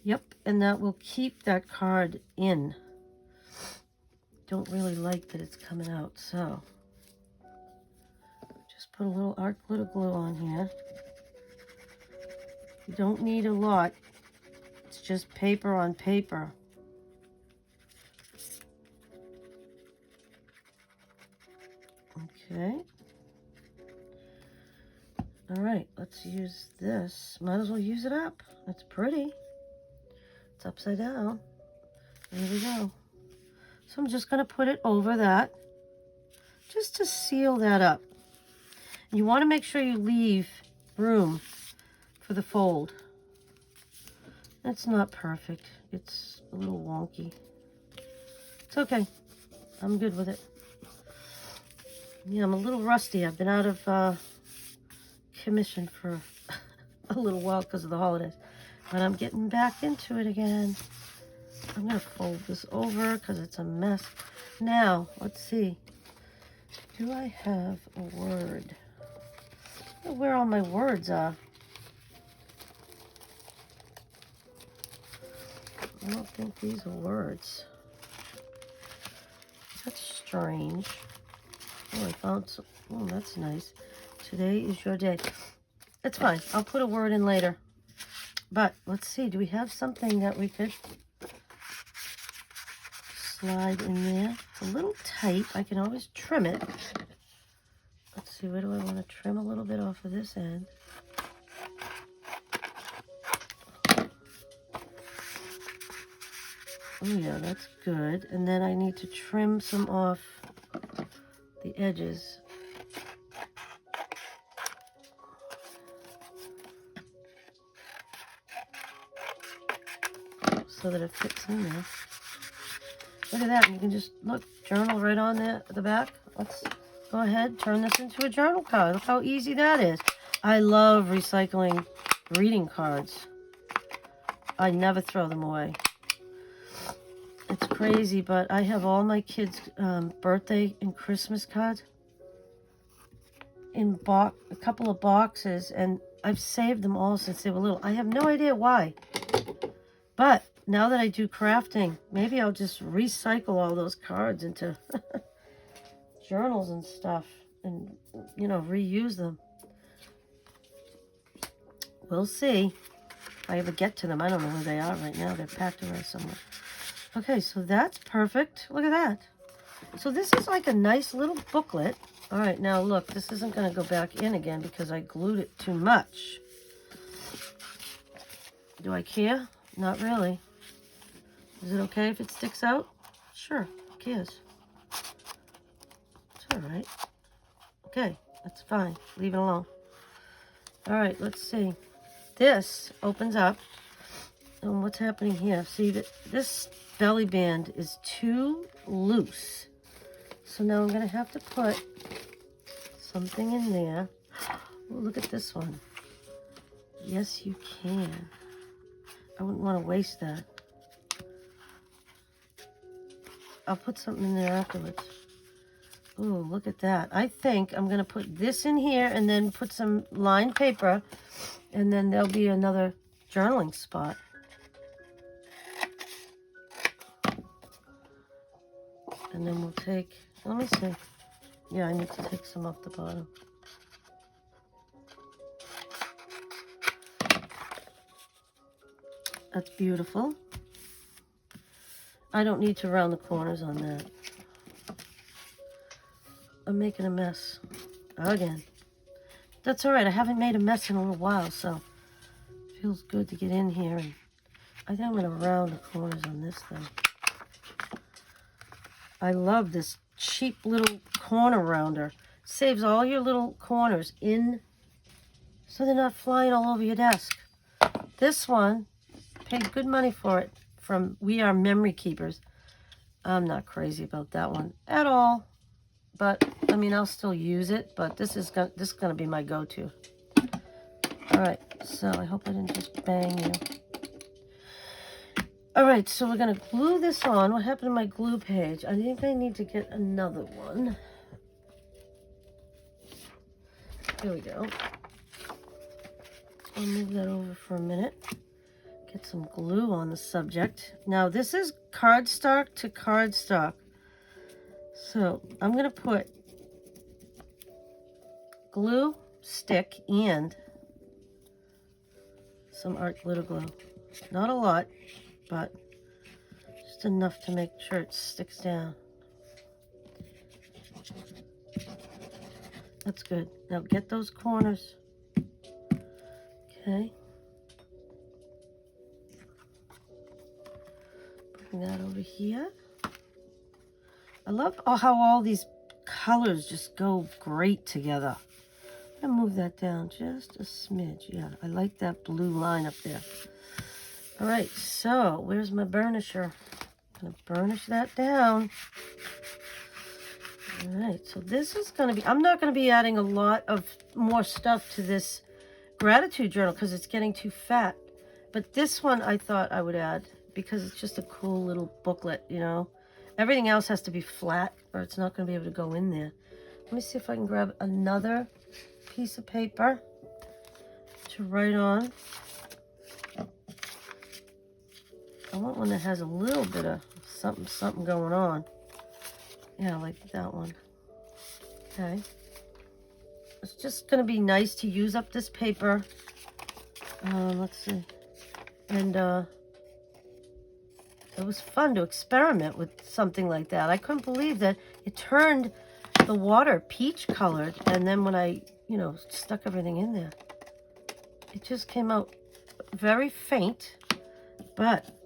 Yep, and that will keep that card in. Don't really like that it's coming out, so just put a little art glitter glue on here. You don't need a lot. It's just paper on paper. Okay. All right, let's use this. Might as well use it up. It's pretty. It's upside down. There we go. So I'm just going to put it over that just to seal that up. You want to make sure you leave room for the fold. It's not perfect. It's a little wonky. It's okay. I'm good with it. Yeah, I'm a little rusty. I've been out of commission for a little while because of the holidays. But I'm getting back into it again. I'm going to fold this over because it's a mess. Now, let's see. Do I have a word? I don't know where all my words are. I don't think these are words. That's strange. Oh, I found some. Oh, that's nice. Today is your day. It's fine. I'll put a word in later. But let's see. Do we have something that we could slide in there? It's a little tight. I can always trim it. Let's see. Where do I want to trim a little bit off of this end? Oh yeah, that's good. And then I need to trim some off the edges. So that it fits in there. Look at that. And you can just, look, journal right on there at the back. Let's go ahead, turn this into a journal card. Look how easy that is. I love recycling reading cards. I never throw them away. It's crazy, but I have all my kids' birthday and Christmas cards in a couple of boxes, and I've saved them all since they were little. I have no idea why. But now that I do crafting, maybe I'll just recycle all those cards into journals and stuff and, you know, reuse them. We'll see if I ever get to them. I don't know where they are right now. They're packed away somewhere. Okay, so that's perfect. Look at that. So this is like a nice little booklet. All right, now look, this isn't going to go back in again because I glued it too much. Do I care? Not really. Is it okay if it sticks out? Sure, who cares? It's all right. Okay, that's fine. Leave it alone. All right, let's see. This opens up. And what's happening here? See, this belly band is too loose. So now I'm going to have to put something in there. Oh, look at this one. Yes, you can. I wouldn't want to waste that. I'll put something in there afterwards. Ooh, look at that. I think I'm going to put this in here and then put some lined paper. And then there'll be another journaling spot. And then we'll take, let me see. Yeah, I need to take some off the bottom. That's beautiful. I don't need to round the corners on that. I'm making a mess again. That's all right. I haven't made a mess in a little while, so it feels good to get in here. And I think I'm going to round the corners on this thing. I love this cheap little corner rounder. Saves all your little corners in so they're not flying all over your desk. This one, paid good money for it from We Are Memory Keepers. I'm not crazy about that one at all, but I mean, I'll still use it, but this is gonna be my go-to. All right, so I hope I didn't just bang you. All right, so we're gonna glue this on. What happened to my glue page? I think I need to get another one. Here we go. I'll move that over for a minute. Get some glue on the subject. Now this is cardstock to cardstock. So I'm gonna put glue stick and some art glitter glue. Not a lot, but just enough to make sure it sticks down. That's good. Now get those corners. Okay. Bring that over here. I love how all these colors just go great together. I'm gonna move that down just a smidge. Yeah, I like that blue line up there. All right, so where's my burnisher? I'm gonna burnish that down. All right, so this is gonna be, I'm not gonna be adding a lot of more stuff to this gratitude journal because it's getting too fat. But this one I thought I would add because it's just a cool little booklet, you know. Everything else has to be flat or it's not gonna be able to go in there. Let me see if I can grab another piece of paper to write on. I want one that has a little bit of something going on. Yeah, like that one. Okay. It's just going to be nice to use up this paper. Let's see. And it was fun to experiment with something like that. I couldn't believe that it turned the water peach colored. And then when I, you know, stuck everything in there, it just came out very faint, but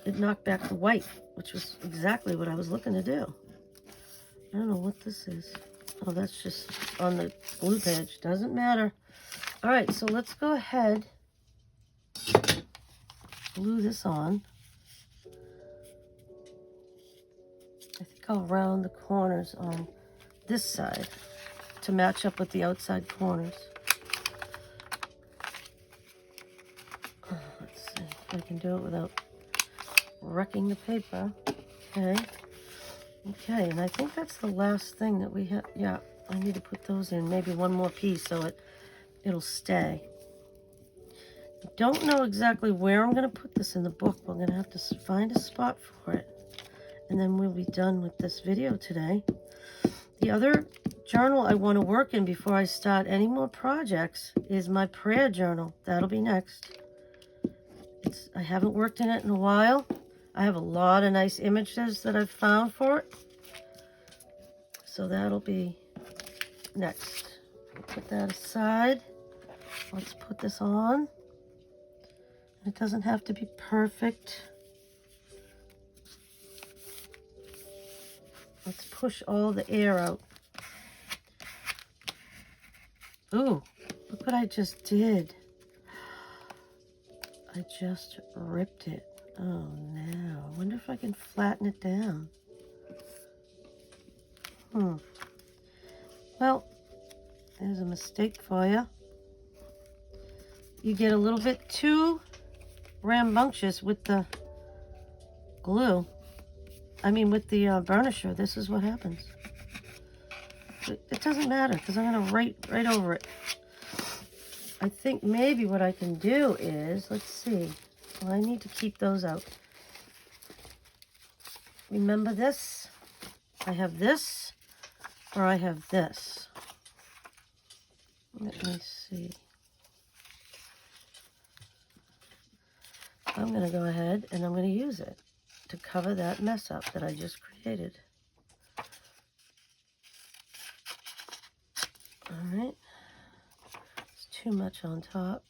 it knocked back the white, which was exactly what I was looking to do. I don't know what this is. Oh, that's just on the glue page. Doesn't matter. All right, so let's go ahead, glue this on. I think I'll round the corners on this side to match up with the outside corners. Let's see if I can do it without wrecking the paper. Okay. Okay, and I think that's the last thing that we have. Yeah, I need to put those in. Maybe one more piece so it'll stay. I don't know exactly where I'm going to put this in the book. We're going to have to find a spot for it. And then we'll be done with this video today. The other journal I want to work in before I start any more projects is my prayer journal. That'll be next. I haven't worked in it in a while. I have a lot of nice images that I've found for it. So that'll be next. Put that aside. Let's put this on. It doesn't have to be perfect. Let's push all the air out. Ooh, look what I just did. I just ripped it. Oh no, I wonder if I can flatten it down. Well, there's a mistake for you. You get a little bit too rambunctious with the glue. I mean with the burnisher. This is what happens. It doesn't matter because I'm going to write right over it. I think maybe what I can do is, let's see. Well, I need to keep those out. Remember this? I have this, or I have this. Let me see. I'm going to go ahead and I'm going to use it to cover that mess up that I just created. All right. It's too much on top.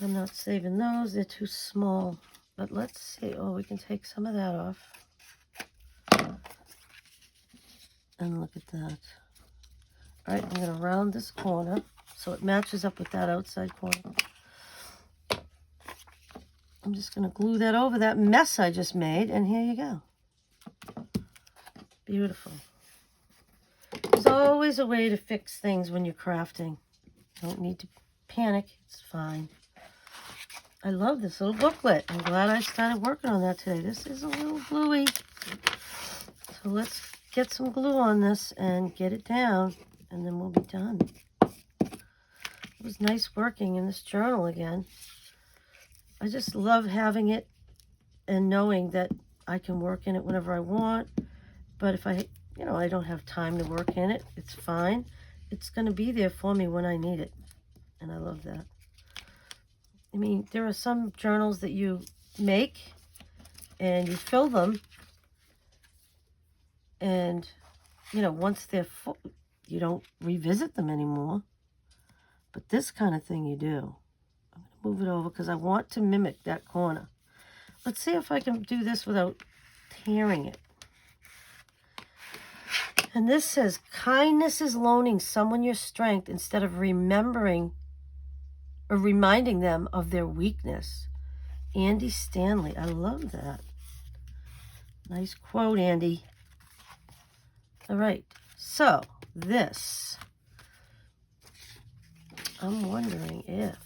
I'm not saving those. They're too small. But let's see. Oh, we can take some of that off. And look at that. All right, I'm going to round this corner so it matches up with that outside corner. I'm just going to glue that over that mess I just made, and here you go. Beautiful. There's always a way to fix things when you're crafting. Don't need to panic. It's fine. I love this little booklet. I'm glad I started working on that today. This is a little gluey. So let's get some glue on this and get it down, and then we'll be done. It was nice working in this journal again. I just love having it and knowing that I can work in it whenever I want. But if I don't have time to work in it, it's fine. It's going to be there for me when I need it. And I love that. I mean, there are some journals that you make and you fill them. And, once they're full, you don't revisit them anymore. But this kind of thing you do. I'm going to move it over because I want to mimic that corner. Let's see if I can do this without tearing it. And this says, kindness is loaning someone your strength instead of remembering or reminding them of their weakness. Andy Stanley. I love that. Nice quote, Andy. All right. So, this. I'm wondering if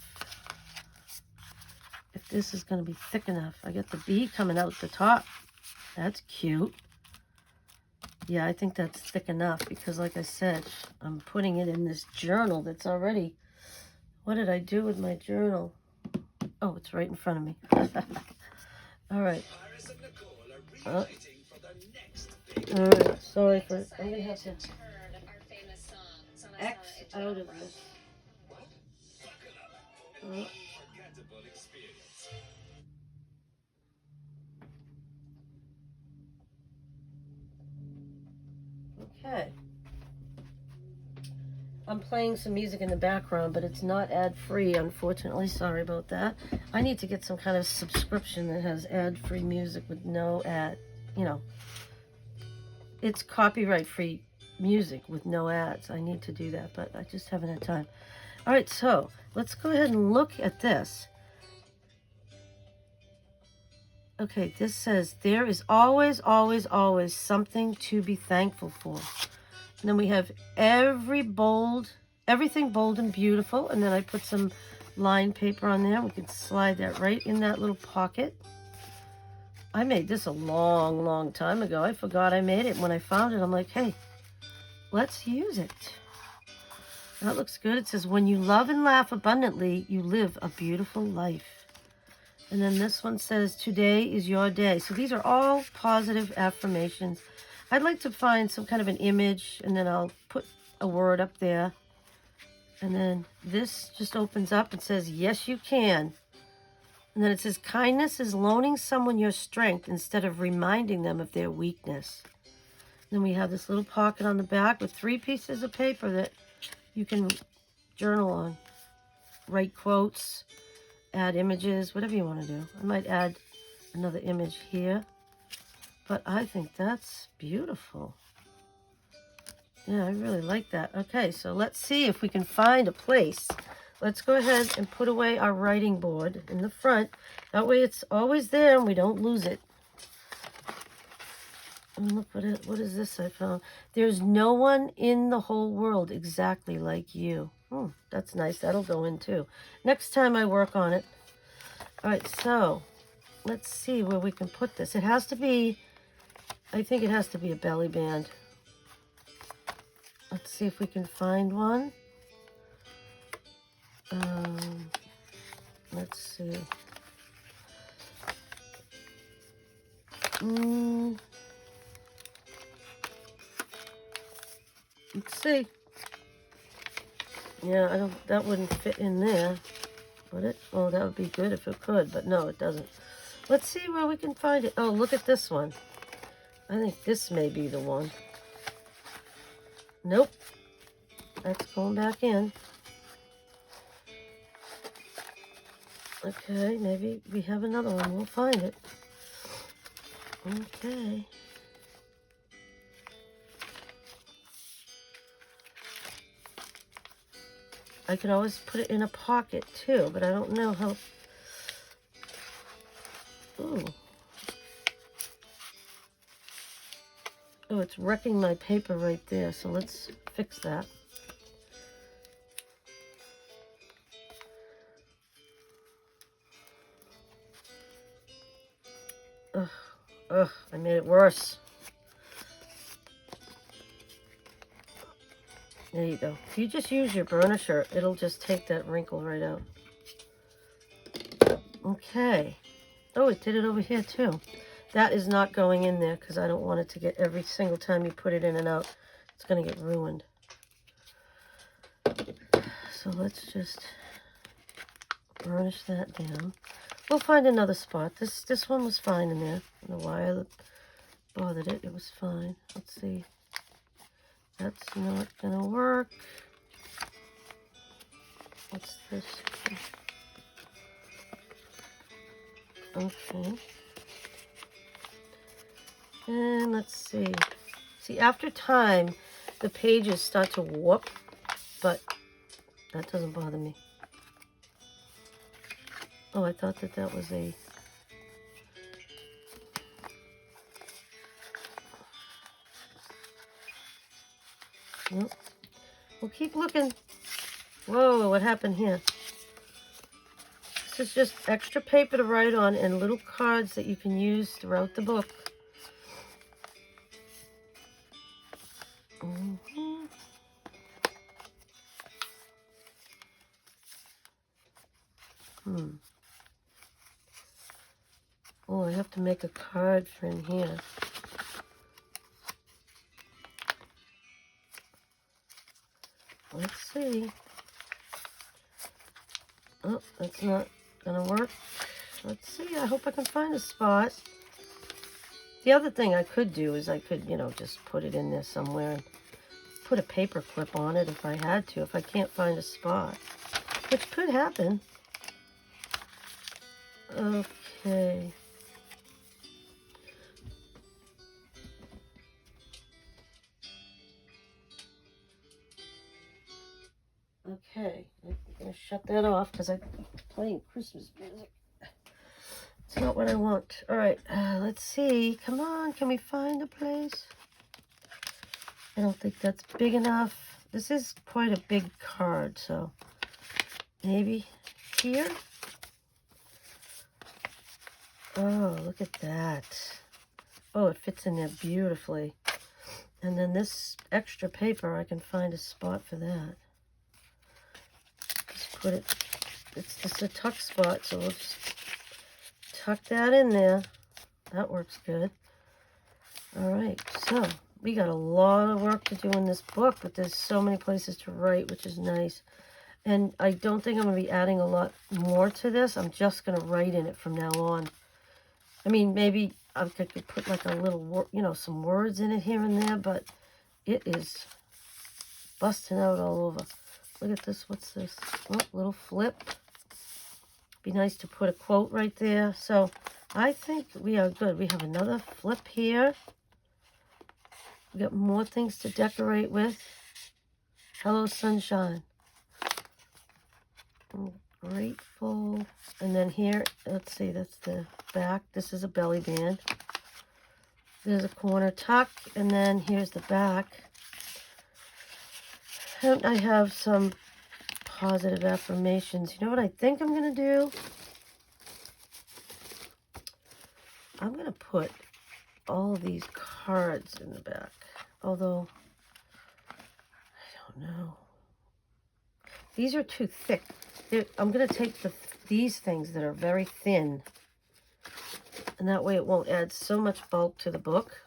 this is going to be thick enough. I got the bee coming out the top. That's cute. Yeah, I think that's thick enough because, like I said, I'm putting it in this journal that's already... What did I do with my journal? Oh, it's right in front of me. All right. All right, sorry for... I'm going to have to X out of this. Okay. I'm playing some music in the background, but it's not ad-free, unfortunately. Sorry about that. I need to get some kind of subscription that has ad-free music with no ad, It's copyright-free music with no ads. I need to do that, but I just haven't had time. All right, so let's go ahead and look at this. Okay, this says, there is always, always, always something to be thankful for. And then we have everything bold and beautiful. And then I put some lined paper on there. We can slide that right in that little pocket. I made this a long, long time ago. I forgot I made it. When I found it, I'm like, hey, let's use it. That looks good. It says, when you love and laugh abundantly, you live a beautiful life. And then this one says, today is your day. So these are all positive affirmations. I'd like to find some kind of an image, and then I'll put a word up there. And then this just opens up and says, yes, you can. And then it says, kindness is loaning someone your strength instead of reminding them of their weakness. Then we have this little pocket on the back with 3 pieces of paper that you can journal on. Write quotes, add images, whatever you want to do. I might add another image here. But I think that's beautiful. Yeah, I really like that. Okay, so let's see if we can find a place. Let's go ahead and put away our writing board in the front. That way it's always there and we don't lose it. And look, what is this I found? There's no one in the whole world exactly like you. Oh, that's nice. That'll go in too. Next time I work on it. All right, so let's see where we can put this. It has to be... I think it has to be a belly band. Let's see if we can find one. Let's see. Let's see. Yeah, that wouldn't fit in there, would it? Oh, that would be good if it could, but no, it doesn't. Let's see where we can find it. Oh, look at this one. I think this may be the one. Nope. That's going back in. Okay, maybe we have another one. We'll find it. Okay. I can always put it in a pocket too, but I don't know how... Ooh. Oh, it's wrecking my paper right there, so let's fix that. Ugh, ugh, I made it worse. There you go. If you just use your burnisher, it'll just take that wrinkle right out. Okay. Oh, it did it over here too. That is not going in there because I don't want it to get every single time you put it in and out. It's going to get ruined. So let's just burnish that down. We'll find another spot. This one was fine in there. I don't know why I bothered it. It was fine. Let's see. That's not going to work. What's this? Okay. And let's see. See, after time, the pages start to warp, but that doesn't bother me. Oh, I thought that that was a... Nope. We'll keep looking. Whoa, what happened here? This is just extra paper to write on and little cards that you can use throughout the book. Oh, I have to make a card for in here. Let's see. Oh, that's not gonna work. Let's see. I hope I can find a spot. The other thing I could do is I could, you know, just put it in there somewhere and put a paper clip on it if I had to, if I can't find a spot, which could happen. Okay. Okay, I'm going to shut that off because I'm playing Christmas music. It's not what I want. All right, let's see. Come on, can we find a place? I don't think that's big enough. This is quite a big card, so maybe here? Oh, look at that. Oh, it fits in there beautifully. And then this extra paper, I can find a spot for that. Just put it, it's just a tuck spot, so we'll just tuck that in there. That works good. All right, so we got a lot of work to do in this book, but there's so many places to write, which is nice. And I don't think I'm going to be adding a lot more to this. I'm just going to write in it from now on. I mean, maybe I could put like a little, you know, some words in it here and there, but it is busting out all over. Look at this. What's this? Oh, little flip. Be nice to put a quote right there. So I think we are good. We have another flip here. We got more things to decorate with. Hello, sunshine. I'm grateful. And then here, let's see, that's the back. This is a belly band. There's a corner tuck, and then here's the back. And I have some positive affirmations. You know what I think I'm going to do? I'm going to put all of these cards in the back. Although, I don't know. These are too thick. I'm going to take these things that are very thin. And that way it won't add so much bulk to the book.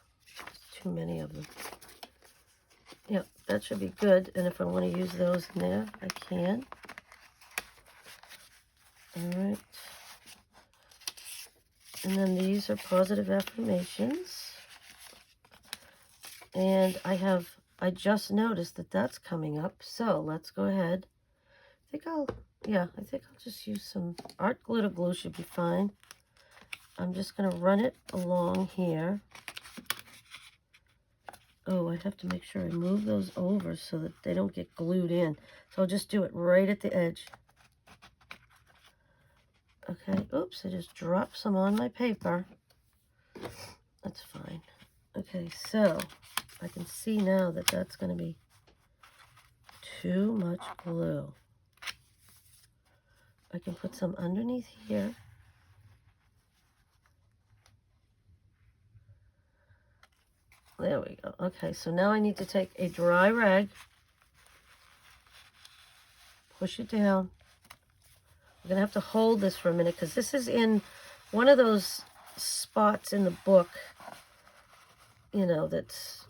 Too many of them. Yep, that should be good. And if I want to use those in there, I can. All right. And then these are positive affirmations. And I just noticed that that's coming up. So let's go ahead. I think I'll just use some art glitter glue should be fine. I'm just going to run it along here. Oh, I have to make sure I move those over so that they don't get glued in. So I'll just do it right at the edge. Okay, oops, I just dropped some on my paper. That's fine. Okay, so I can see now that that's going to be too much glue. I can put some underneath here. There we go. Okay, so now I need to take a dry rag, push it down. I'm going to have to hold this for a minute because this is in one of those spots in the book, you know, it's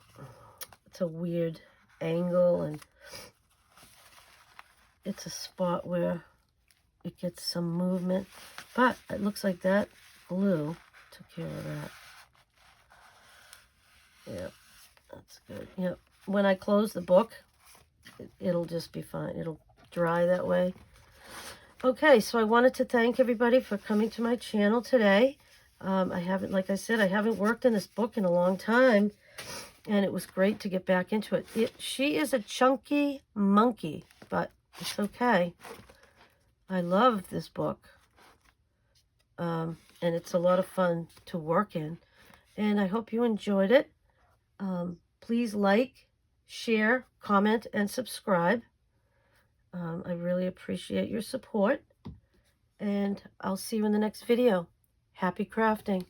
a weird angle, and it's a spot where it gets some movement, but it looks like that glue took care of that. Yep, that's good. Yep, when I close the book, it'll just be fine. It'll dry that way. Okay, so I wanted to thank everybody for coming to my channel today. I haven't, like I said, I haven't worked in this book in a long time, and it was great to get back into it. She is a chunky monkey, but it's okay. I love this book, and it's a lot of fun to work in, and I hope you enjoyed it. Please like, share, comment, and subscribe. I really appreciate your support, and I'll see you in the next video. Happy crafting.